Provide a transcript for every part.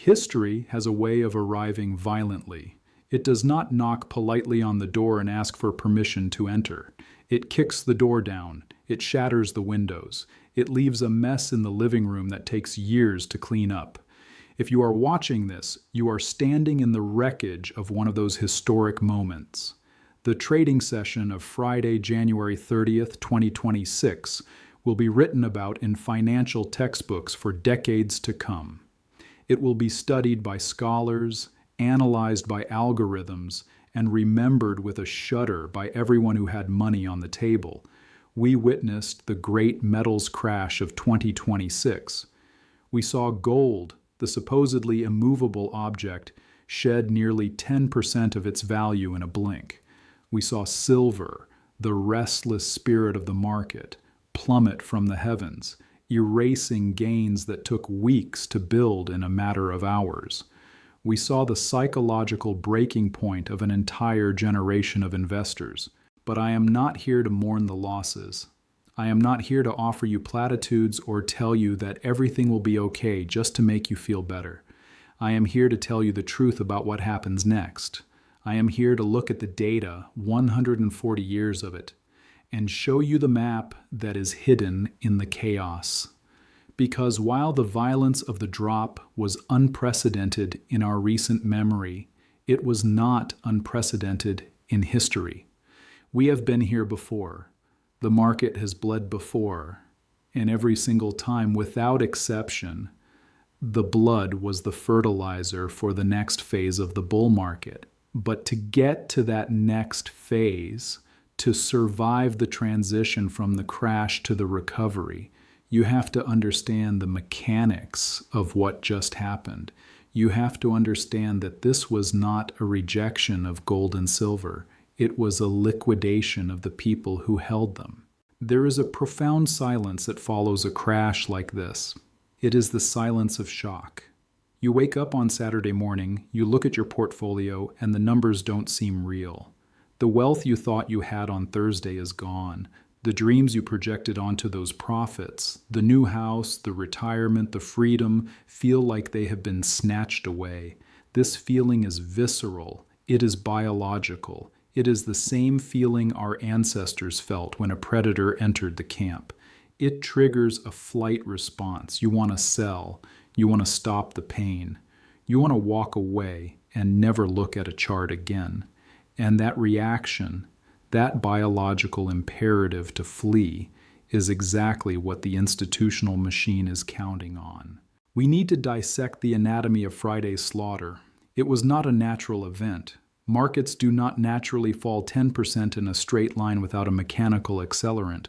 History has a way of arriving violently. It does not knock politely on the door and ask for permission to enter. It kicks the door down. It shatters the windows. It leaves a mess in the living room that takes years to clean up. If you are watching this, you are standing in the wreckage of one of those historic moments. The trading session of Friday, January 30th, 2026, will be written about in financial textbooks for decades to come. It will be studied by scholars, analyzed by algorithms, and remembered with a shudder by everyone who had money on the table. We witnessed the great metals crash of 2026. We saw gold, the supposedly immovable object, shed nearly 10% of its value in a blink. We saw silver, the restless spirit of the market, plummet from the heavens, erasing gains that took weeks to build in a matter of hours. We saw the psychological breaking point of an entire generation of investors. But I am not here to mourn the losses. I am not here to offer you platitudes or tell you that everything will be okay just to make you feel better. I am here to tell you the truth about what happens next. I am here to look at the data, 140 years of it, and show you the map that is hidden in the chaos. Because while the violence of the drop was unprecedented in our recent memory, it was not unprecedented in history. We have been here before. The market has bled before, and every single time, without exception, the blood was the fertilizer for the next phase of the bull market. But to get to that next phase, to survive the transition from the crash to the recovery, you have to understand the mechanics of what just happened. You have to understand that this was not a rejection of gold and silver. It was a liquidation of the people who held them. There is a profound silence that follows a crash like this. It is the silence of shock. You wake up on Saturday morning, you look at your portfolio, and the numbers don't seem real. The wealth you thought you had on Thursday is gone. The dreams you projected onto those profits, the new house, the retirement, the freedom, feel like they have been snatched away. This feeling is visceral. It is biological. It is the same feeling our ancestors felt when a predator entered the camp. It triggers a flight response. You want to sell. You want to stop the pain. You want to walk away and never look at a chart again. And that reaction, that biological imperative to flee, is exactly what the institutional machine is counting on. We need to dissect the anatomy of Friday's slaughter. It was not a natural event. Markets do not naturally fall 10% in a straight line without a mechanical accelerant.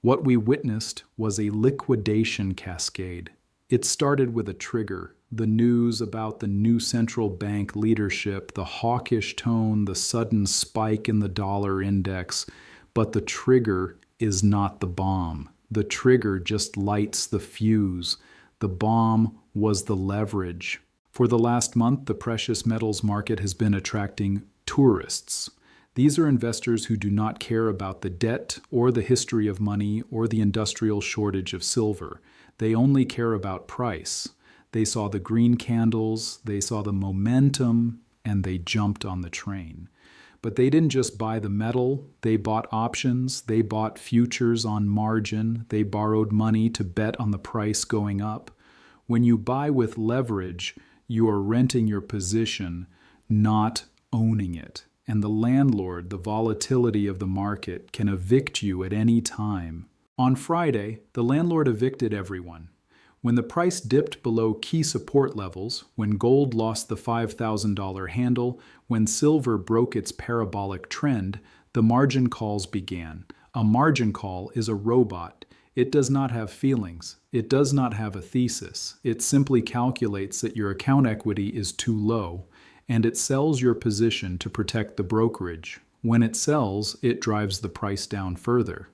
What we witnessed was a liquidation cascade. It started with a trigger, the news about the new central bank leadership, the hawkish tone, the sudden spike in the dollar index. But the trigger is not the bomb. The trigger just lights the fuse. The bomb was the leverage. For the last month, the precious metals market has been attracting tourists. These are investors who do not care about the debt or the history of money or the industrial shortage of silver. They only care about price. They saw the green candles, they saw the momentum, and they jumped on the train. But they didn't just buy the metal, they bought options, they bought futures on margin, they borrowed money to bet on the price going up. When you buy with leverage, you are renting your position, not owning it. And the landlord, the volatility of the market, can evict you at any time. On Friday, the landlord evicted everyone. When the price dipped below key support levels, when gold lost the $5,000 handle, when silver broke its parabolic trend, the margin calls began. A margin call is a robot. It does not have feelings. It does not have a thesis. It simply calculates that your account equity is too low, and it sells your position to protect the brokerage. When it sells, it drives the price down further.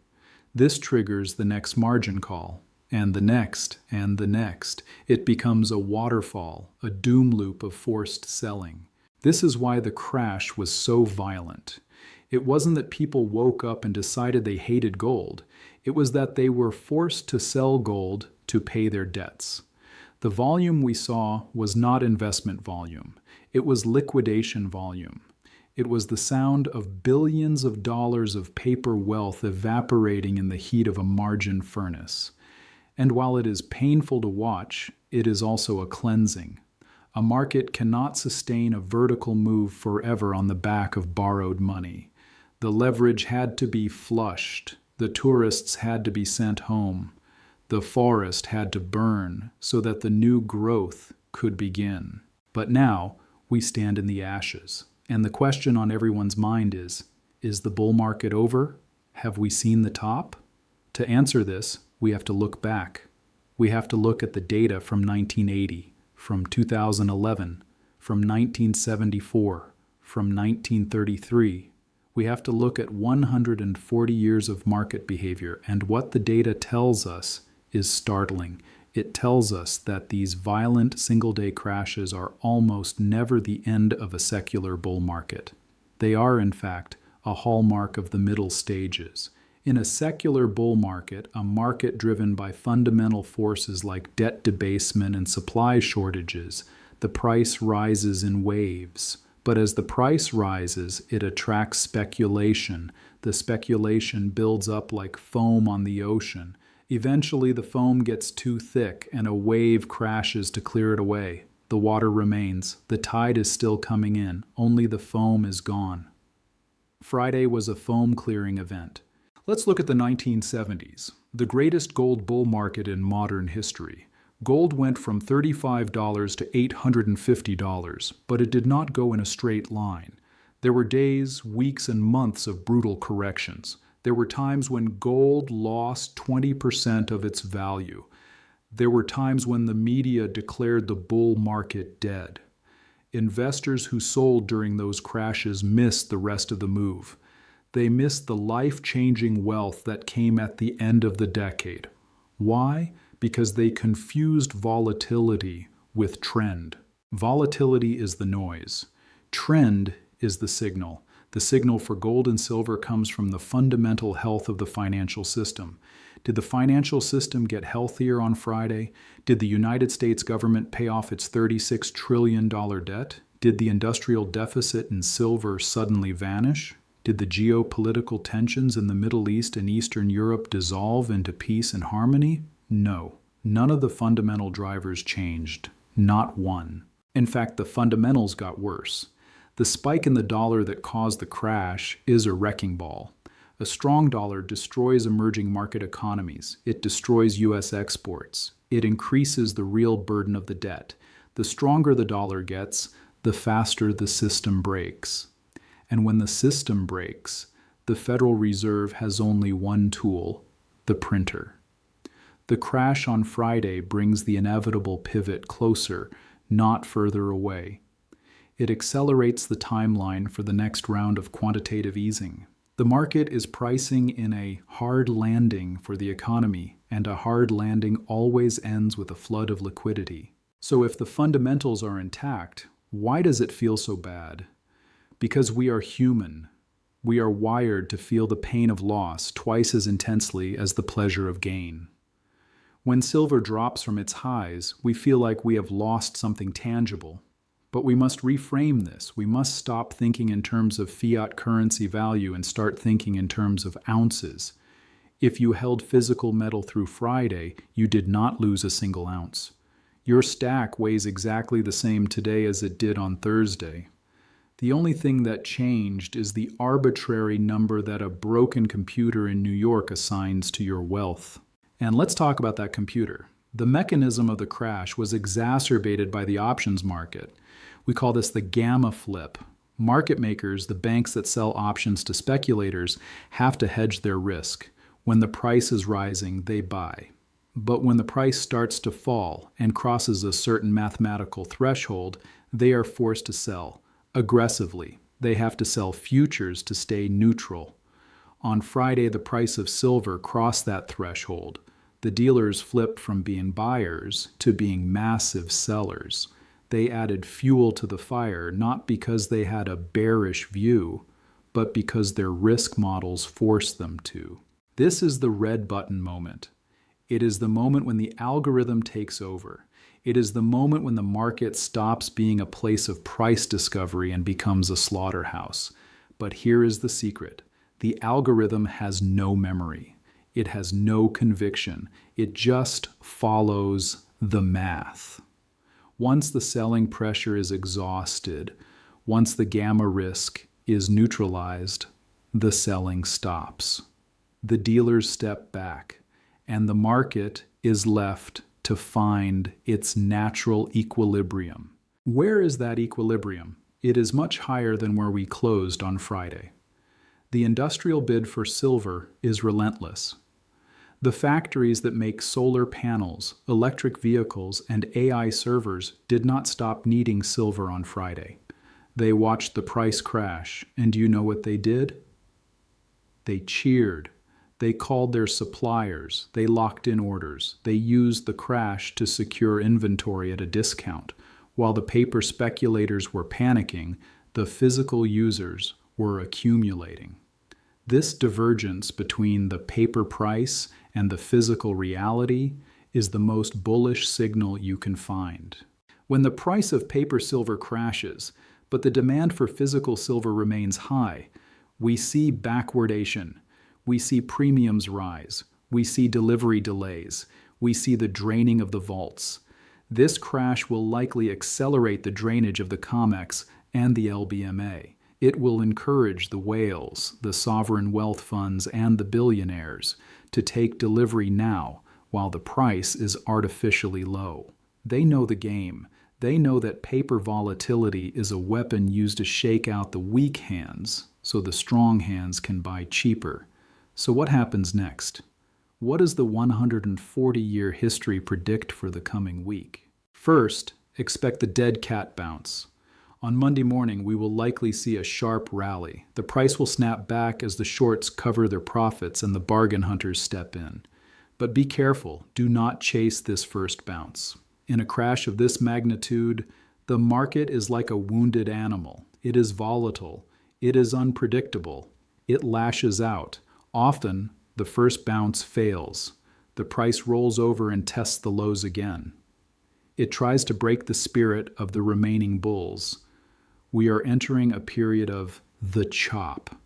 This triggers the next margin call, and the next, and the next. It becomes a waterfall, a doom loop of forced selling. This is why the crash was so violent. It wasn't that people woke up and decided they hated gold. It was that they were forced to sell gold to pay their debts. The volume we saw was not investment volume. It was liquidation volume. It was the sound of billions of dollars of paper wealth evaporating in the heat of a margin furnace. And while it is painful to watch, it is also a cleansing. A market cannot sustain a vertical move forever on the back of borrowed money. The leverage had to be flushed. The tourists had to be sent home. The forest had to burn so that the new growth could begin. But now we stand in the ashes. And the question on everyone's mind is the bull market over? Have we seen the top? To answer this, we have to look back. We have to look at the data from 1980, from 2011, from 1974, from 1933. We have to look at 140 years of market behavior, and what the data tells us is startling. It tells us that these violent single-day crashes are almost never the end of a secular bull market. They are, in fact, a hallmark of the middle stages. In a secular bull market, a market driven by fundamental forces like debt debasement and supply shortages, the price rises in waves. But as the price rises, it attracts speculation. The speculation builds up like foam on the ocean. Eventually, the foam gets too thick and a wave crashes to clear it away. The water remains. The tide is still coming in. Only the foam is gone. Friday was a foam clearing event. Let's look at the 1970s, the greatest gold bull market in modern history. Gold went from $35 to $850, but it did not go in a straight line. There were days, weeks, and months of brutal corrections. There were times when gold lost 20% of its value. There were times when the media declared the bull market dead. Investors who sold during those crashes missed the rest of the move. They missed the life-changing wealth that came at the end of the decade. Why? Because they confused volatility with trend. Volatility is the noise. Trend is the signal. The signal for gold and silver comes from the fundamental health of the financial system. Did the financial system get healthier on Friday? Did the United States government pay off its $36 trillion debt? Did the industrial deficit in silver suddenly vanish? Did the geopolitical tensions in the Middle East and Eastern Europe dissolve into peace and harmony? No. None of the fundamental drivers changed. Not one. In fact, the fundamentals got worse. The spike in the dollar that caused the crash is a wrecking ball. A strong dollar destroys emerging market economies. It destroys U.S. exports. It increases the real burden of the debt. The stronger the dollar gets, the faster the system breaks. And when the system breaks, the Federal Reserve has only one tool, the printer. The crash on Friday brings the inevitable pivot closer, not further away. It accelerates the timeline for the next round of quantitative easing. The market is pricing in a hard landing for the economy, and a hard landing always ends with a flood of liquidity. So if the fundamentals are intact, why does it feel so bad? Because we are human. We are wired to feel the pain of loss twice as intensely as the pleasure of gain. When silver drops from its highs, we feel like we have lost something tangible. But we must reframe this. We must stop thinking in terms of fiat currency value and start thinking in terms of ounces. If you held physical metal through Friday, you did not lose a single ounce. Your stack weighs exactly the same today as it did on Thursday. The only thing that changed is the arbitrary number that a broken computer in New York assigns to your wealth. And let's talk about that computer. The mechanism of the crash was exacerbated by the options market. We call this the gamma flip. Market makers, the banks that sell options to speculators, have to hedge their risk. When the price is rising, they buy. But when the price starts to fall and crosses a certain mathematical threshold, they are forced to sell. Aggressively. They have to sell futures to stay neutral. On Friday, the price of silver crossed that threshold. The dealers flipped from being buyers to being massive sellers. They added fuel to the fire, not because they had a bearish view, but because their risk models forced them to. This is the red button moment. It is the moment when the algorithm takes over. It is the moment when the market stops being a place of price discovery and becomes a slaughterhouse. But here is the secret. The algorithm has no memory. It has no conviction. It just follows the math. Once the selling pressure is exhausted, once the gamma risk is neutralized, the selling stops. The dealers step back, and the market is left to find its natural equilibrium. Where is that equilibrium? It is much higher than where we closed on Friday. The industrial bid for silver is relentless. The factories that make solar panels, electric vehicles, and AI servers did not stop needing silver on Friday. They watched the price crash, and do you know what they did? They cheered. They called their suppliers. They locked in orders. They used the crash to secure inventory at a discount. While the paper speculators were panicking, the physical users were accumulating. This divergence between the paper price and the physical reality is the most bullish signal you can find. When the price of paper silver crashes, but the demand for physical silver remains high, we see backwardation. We see premiums rise. We see delivery delays. We see the draining of the vaults. This crash will likely accelerate the drainage of the COMEX and the LBMA. It will encourage the whales, the sovereign wealth funds, and the billionaires to take delivery now while the price is artificially low. They know the game. They know that paper volatility is a weapon used to shake out the weak hands so the strong hands can buy cheaper. So what happens next? What does the 140-year history predict for the coming week? First, expect the dead cat bounce. On Monday morning, we will likely see a sharp rally. The price will snap back as the shorts cover their profits and the bargain hunters step in. But be careful, do not chase this first bounce. In a crash of this magnitude, the market is like a wounded animal. It is volatile. It is unpredictable. It lashes out. Often, the first bounce fails. The price rolls over and tests the lows again. It tries to break the spirit of the remaining bulls. We are entering a period of the chop.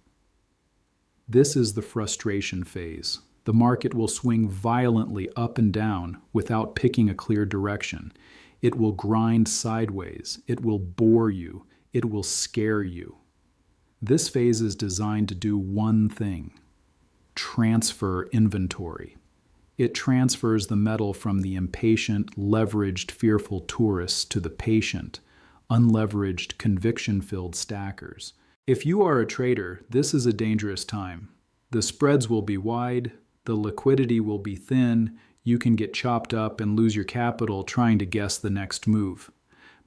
This is the frustration phase. The market will swing violently up and down without picking a clear direction. It will grind sideways. It will bore you. It will scare you. This phase is designed to do one thing: transfer inventory. It transfers the metal from the impatient, leveraged, fearful tourists to the patient, unleveraged, conviction-filled stackers. If you are a trader, this is a dangerous time. The spreads will be wide, the liquidity will be thin, you can get chopped up and lose your capital trying to guess the next move.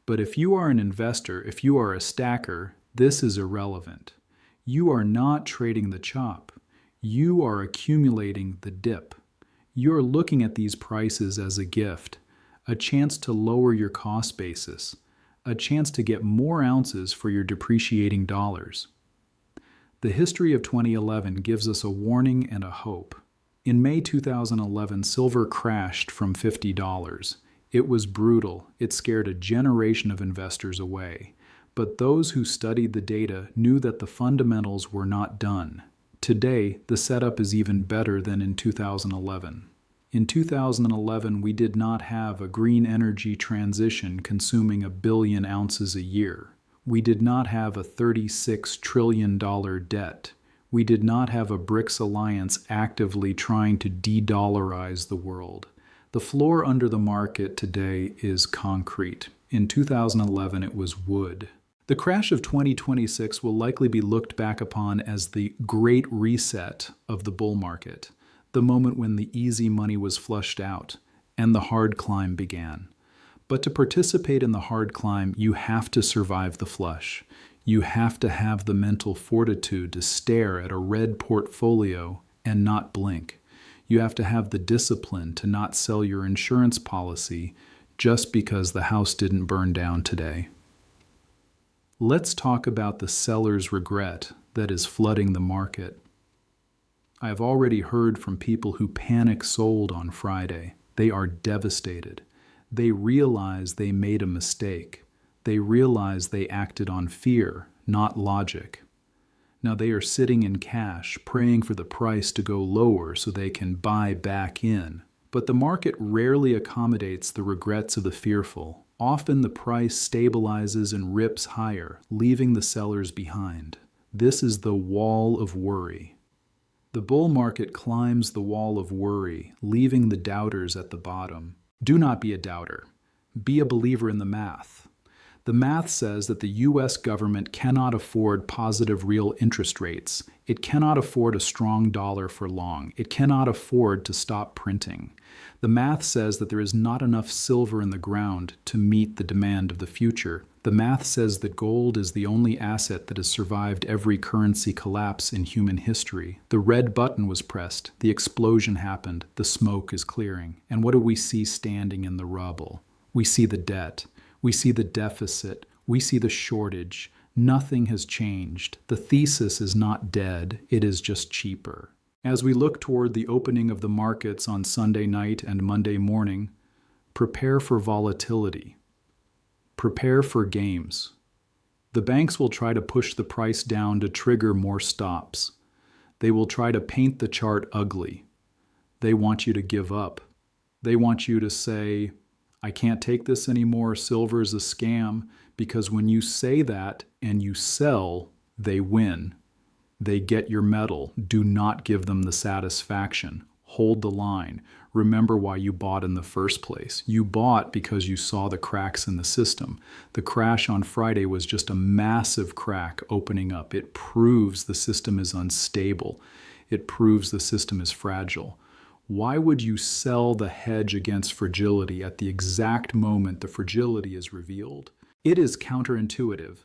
But if you are an investor, if you are a stacker, this is irrelevant. You are not trading the chop. You are accumulating the dip. You're looking at these prices as a gift, a chance to lower your cost basis, a chance to get more ounces for your depreciating dollars. The history of 2011 gives us a warning and a hope. In May 2011, silver crashed from $50. It was brutal. It scared a generation of investors away. But those who studied the data knew that the fundamentals were not done. Today, the setup is even better than in 2011. In 2011, we did not have a green energy transition consuming 1 billion ounces a year. We did not have a $36 trillion debt. We did not have a BRICS alliance actively trying to de-dollarize the world. The floor under the market today is concrete. In 2011, it was wood. The crash of 2026 will likely be looked back upon as the great reset of the bull market, the moment when the easy money was flushed out and the hard climb began. But to participate in the hard climb, you have to survive the flush. You have to have the mental fortitude to stare at a red portfolio and not blink. You have to have the discipline to not sell your insurance policy just because the house didn't burn down today. Let's talk about the seller's regret that is flooding the market. I have already heard from people who panic sold on Friday. They are devastated. They realize they made a mistake. They realize they acted on fear, not logic. Now they are sitting in cash, praying for the price to go lower so they can buy back in. But the market rarely accommodates the regrets of the fearful. Often the price stabilizes and rips higher, leaving the sellers behind. This is the wall of worry. The bull market climbs the wall of worry, leaving the doubters at the bottom. Do not be a doubter. Be a believer in the math. The math says that the U.S. government cannot afford positive real interest rates. It cannot afford a strong dollar for long. It cannot afford to stop printing. The math says that there is not enough silver in the ground to meet the demand of the future. The math says that gold is the only asset that has survived every currency collapse in human history. The red button was pressed. The explosion happened. The smoke is clearing. And what do we see standing in the rubble? We see the debt. We see the deficit. We see the shortage. Nothing has changed. The thesis is not dead. It is just cheaper. As we look toward the opening of the markets on Sunday night and Monday morning, prepare for volatility. Prepare for games. The banks will try to push the price down to trigger more stops. They will try to paint the chart ugly. They want you to give up. They want you to say, I can't take this anymore, silver is a scam, because when you say that and you sell, they win. They get your medal. Do not give them the satisfaction. Hold the line. Remember why you bought in the first place. You bought because you saw the cracks in the system. The crash on Friday was just a massive crack opening up. It proves the system is unstable. It proves the system is fragile. Why would you sell the hedge against fragility at the exact moment the fragility is revealed? It is counterintuitive,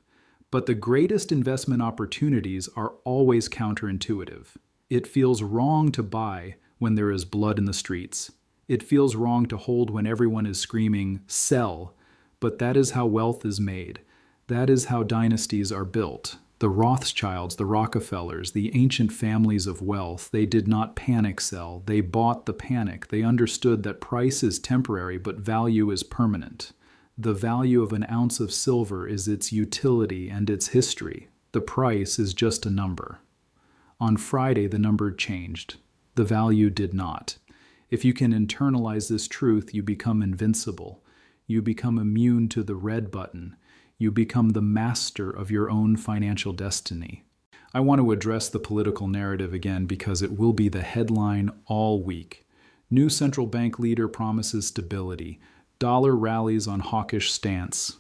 but the greatest investment opportunities are always counterintuitive. It feels wrong to buy when there is blood in the streets. It feels wrong to hold when everyone is screaming, sell, but that is how wealth is made. That is how dynasties are built. The Rothschilds, the Rockefellers, the ancient families of wealth, they did not panic sell. They bought the panic. They understood that price is temporary, but value is permanent. The value of an ounce of silver is its utility and its history. The price is just a number. On Friday, the number changed. The value did not. If you can internalize this truth, you become invincible. You become immune to the red button. You become the master of your own financial destiny. I want to address the political narrative again because it will be the headline all week. New central bank leader promises stability. Dollar rallies on hawkish stance.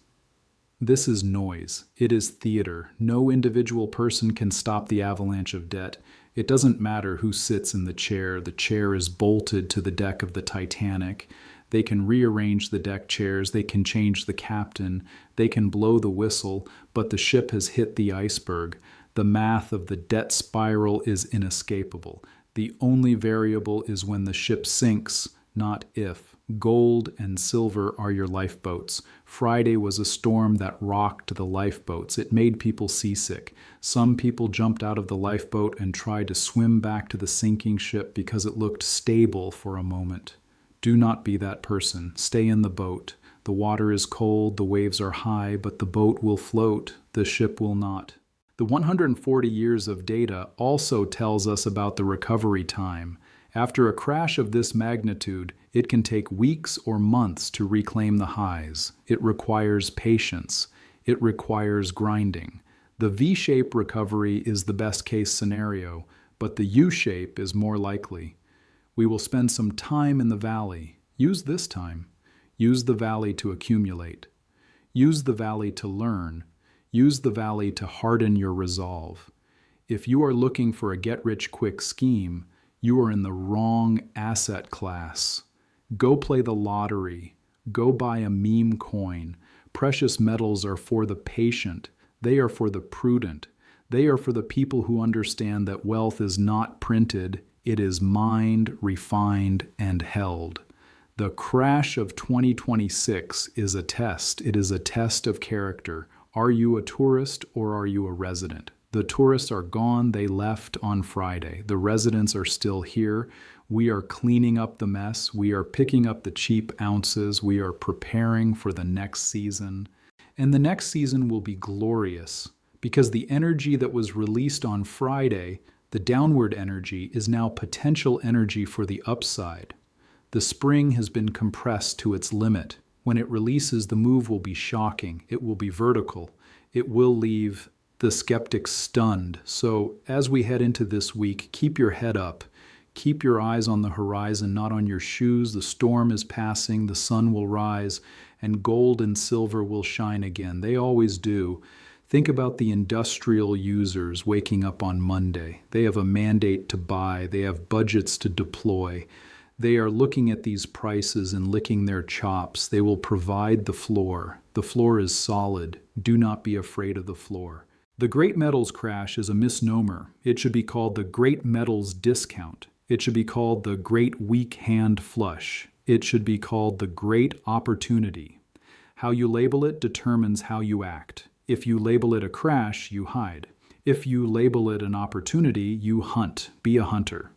This is noise. It is theater. No individual person can stop the avalanche of debt. It doesn't matter who sits in the chair. The chair is bolted to the deck of the Titanic. They can rearrange the deck chairs. They can change the captain. They can blow the whistle, but the ship has hit the iceberg. The math of the debt spiral is inescapable. The only variable is when the ship sinks, not if. Gold and silver are your lifeboats. Friday was a storm that rocked the lifeboats. It made people seasick. Some people jumped out of the lifeboat and tried to swim back to the sinking ship because it looked stable for a moment. Do not be that person. Stay in the boat. The water is cold, the waves are high, but the boat will float, the ship will not. The 140 years of data also tells us about the recovery time. After a crash of this magnitude, it can take weeks or months to reclaim the highs. It requires patience. It requires grinding. The V-shape recovery is the best case scenario, but the U-shape is more likely. We will spend some time in the valley. Use this time. Use the valley to accumulate. Use the valley to learn. Use the valley to harden your resolve. If you are looking for a get-rich-quick scheme, you are in the wrong asset class. Go play the lottery. Go buy a meme coin. Precious metals are for the patient. They are for the prudent. They are for the people who understand that wealth is not printed. It is mined, refined, and held. The crash of 2026 is a test. It is a test of character. Are you a tourist or are you a resident? The tourists are gone. They left on Friday. The residents are still here. We are cleaning up the mess. We are picking up the cheap ounces. We are preparing for the next season. And the next season will be glorious because the energy that was released on Friday, the downward energy, is now potential energy for the upside. The spring has been compressed to its limit. When it releases, the move will be shocking. It will be vertical. It will leave the skeptics stunned. So as we head into this week, keep your head up. Keep your eyes on the horizon, not on your shoes. The storm is passing, the sun will rise, and gold and silver will shine again. They always do. Think about the industrial users waking up on Monday. They have a mandate to buy. They have budgets to deploy. They are looking at these prices and licking their chops. They will provide the floor. The floor is solid. Do not be afraid of the floor. The great metals crash is a misnomer. It should be called the great metals discount. It should be called the great weak hand flush. It should be called the great opportunity. How you label it determines how you act. If you label it a crash, you hide. If you label it an opportunity, you hunt. Be a hunter.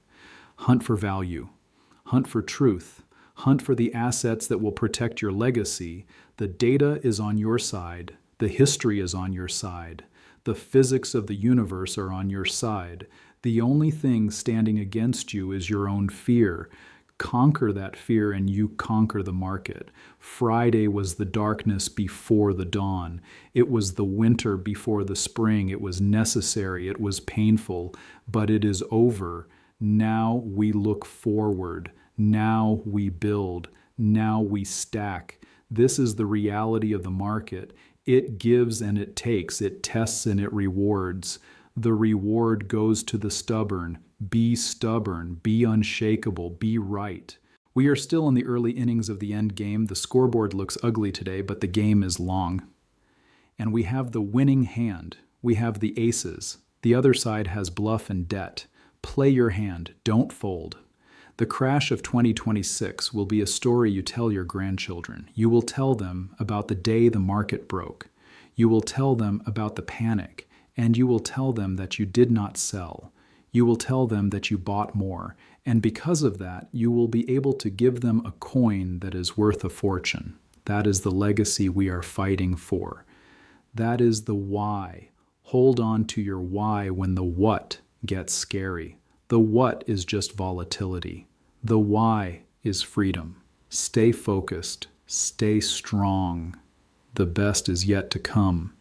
Hunt for value. Hunt for truth. Hunt for the assets that will protect your legacy. The data is on your side. The history is on your side. The physics of the universe are on your side. The only thing standing against you is your own fear. Conquer that fear and you conquer the market. Friday was the darkness before the dawn. It was the winter before the spring. It was necessary. It was painful, but it is over. Now we look forward. Now we build. Now we stack. This is the reality of the market. It gives and it takes. It tests and it rewards. The reward goes to the stubborn. Be stubborn. Be unshakable. Be right. We are still in the early innings of the end game. The scoreboard looks ugly today, but the game is long. And we have the winning hand. We have the aces. The other side has bluff and debt. Play your hand. Don't fold. The crash of 2026 will be a story you tell your grandchildren. You will tell them about the day the market broke. You will tell them about the panic. And you will tell them that you did not sell. You will tell them that you bought more. And because of that, you will be able to give them a coin that is worth a fortune. That is the legacy we are fighting for. That is the why. Hold on to your why when the what gets scary. The what is just volatility. The why is freedom. Stay focused. Stay strong. The best is yet to come.